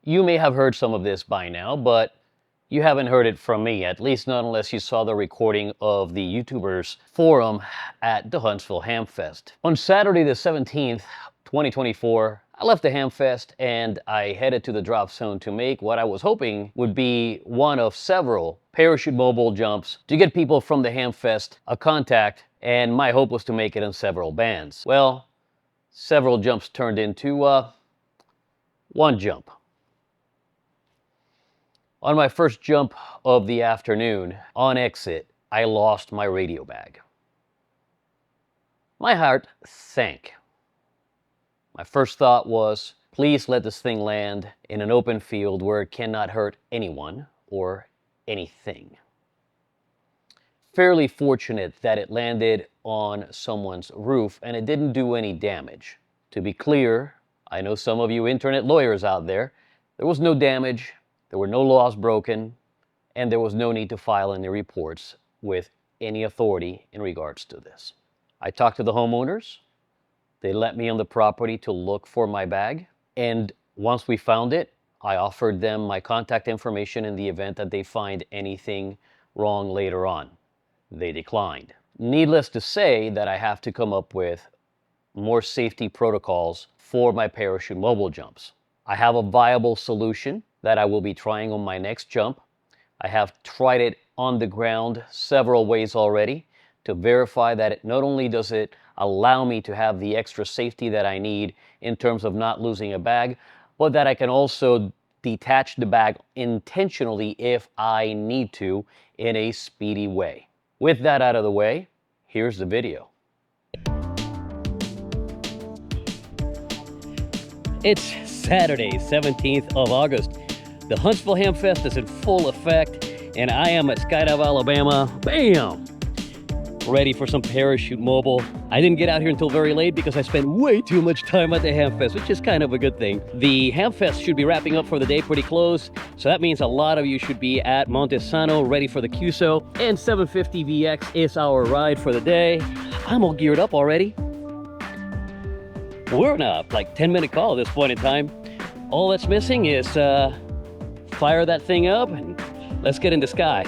You may have heard some of this by now, but you haven't heard it from me, at least not unless you saw the recording of the YouTubers forum at the Huntsville Hamfest. On Saturday the 17th, 2024, I left the Hamfest and I headed to the drop zone to make what I was hoping would be one of several parachute mobile jumps to get people from the Hamfest a contact, and my hope was to make it in several bands. Well, several jumps turned into one jump. On my first jump of the afternoon, on exit, I lost my radio bag. My heart sank. My first thought was, please let this thing land in an open field where it cannot hurt anyone or anything. Fairly fortunate that it landed on someone's roof and it didn't do any damage. To be clear, I know some of you internet lawyers out there, there was no damage. There were no laws broken, and there was no need to file any reports with any authority in regards to this. I talked to the homeowners. They let me on the property to look for my bag, and once we found it, I offered them my contact information in the event that they find anything wrong later on. They declined. Needless to say that I have to come up with more safety protocols for my parachute mobile jumps. I have a viable solution that I will be trying on my next jump. I have tried it on the ground several ways already to verify that it not only does it allow me to have the extra safety that I need in terms of not losing a bag, but that I can also detach the bag intentionally if I need to in a speedy way. With that out of the way, here's the video. It's Saturday, 17th of August. The Huntsville Hamfest is in full effect, and I am at Skydive, Alabama. Bam! Ready for some parachute mobile. I didn't get out here until very late because I spent way too much time at the Hamfest, which is kind of a good thing. The Hamfest should be wrapping up for the day pretty close, so that means a lot of you should be at Montesano ready for the QSO, and 750 VX is our ride for the day. I'm all geared up already. We're on a 10-minute call at this point in time. All that's missing is fire that thing up and let's get in the sky.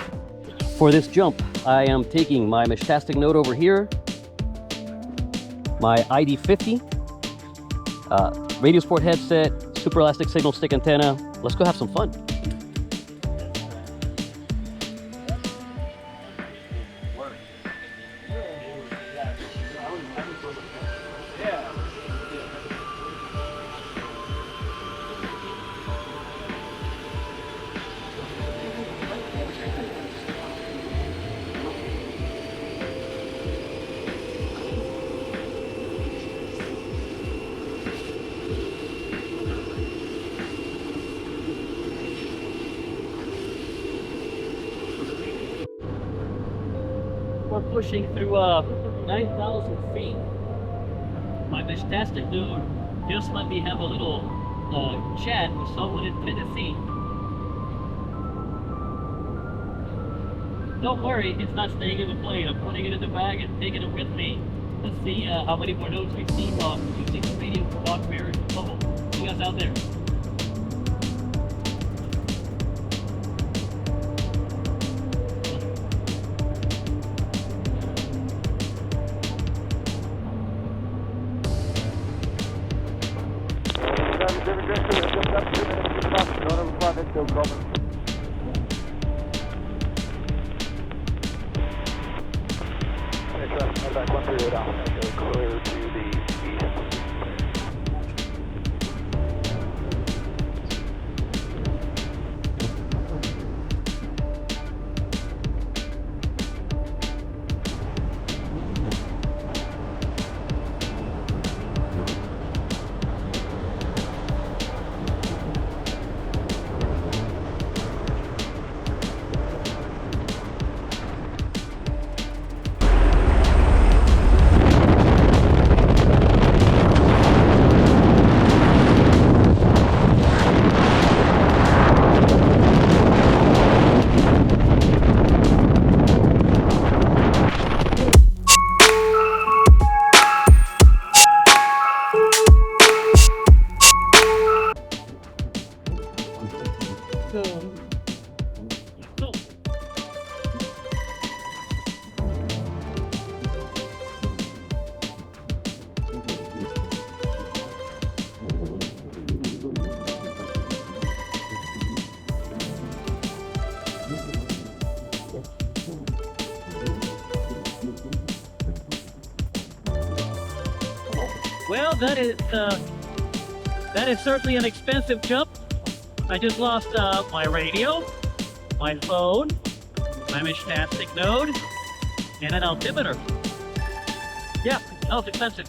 For this jump, I am taking my Meshtastic node over here, my ID-50, radio sport headset, super elastic signal stick antenna. Let's go have some fun. We're pushing through 9,000 feet. My Meshtastic node just let me have a little chat with someone in Tennessee. Don't worry, it's not staying in the plane. I'm putting it in the bag and taking it with me. Let's see how many more nodes we see using the radio for dog bears and bubble. You guys out there? Well, that is certainly an expensive jump. I just lost my radio, my phone, my Meshtastic node, and an altimeter. Yeah, that was expensive.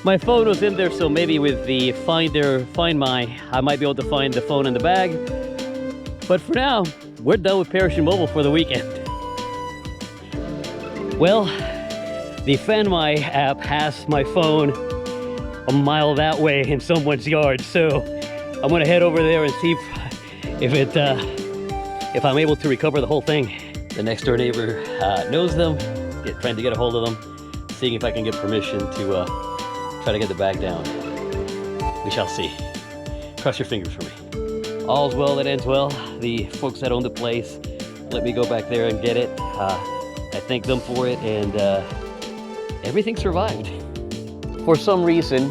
My phone was in there, so maybe with the Find My, I might be able to find the phone in the bag. But for now, we're done with Parachute Mobile for the weekend. Well, the Find My app has my phone a mile that way in someone's yard, so I'm gonna head over there and see if I'm able to recover the whole thing. The next door neighbor knows them, trying to get a hold of them, seeing if I can get permission to try to get the bag down. We shall see. Cross your fingers for me. All's well that ends well. The folks that own the place let me go back there and get it. I thank them for it, and everything survived. For some reason,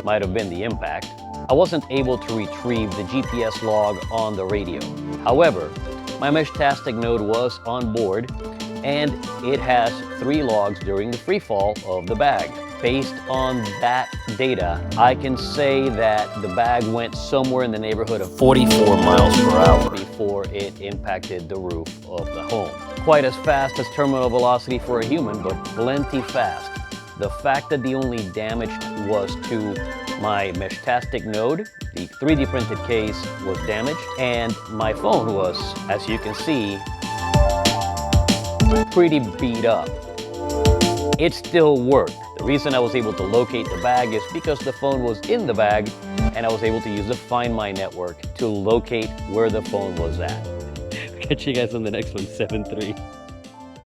might have been the impact, I wasn't able to retrieve the GPS log on the radio. However, my Meshtastic node was on board, and it has 3 logs during the free fall of the bag. Based on that data, I can say that the bag went somewhere in the neighborhood of 44 miles per hour before it impacted the roof of the home. Quite as fast as terminal velocity for a human, but plenty fast. The fact that the only damage was to my Meshtastic node, the 3D printed case was damaged, and my phone was, as you can see, pretty beat up. It still worked. The reason I was able to locate the bag is because the phone was in the bag, and I was able to use the Find My network to locate where the phone was at. Catch you guys on the next one, 7-3.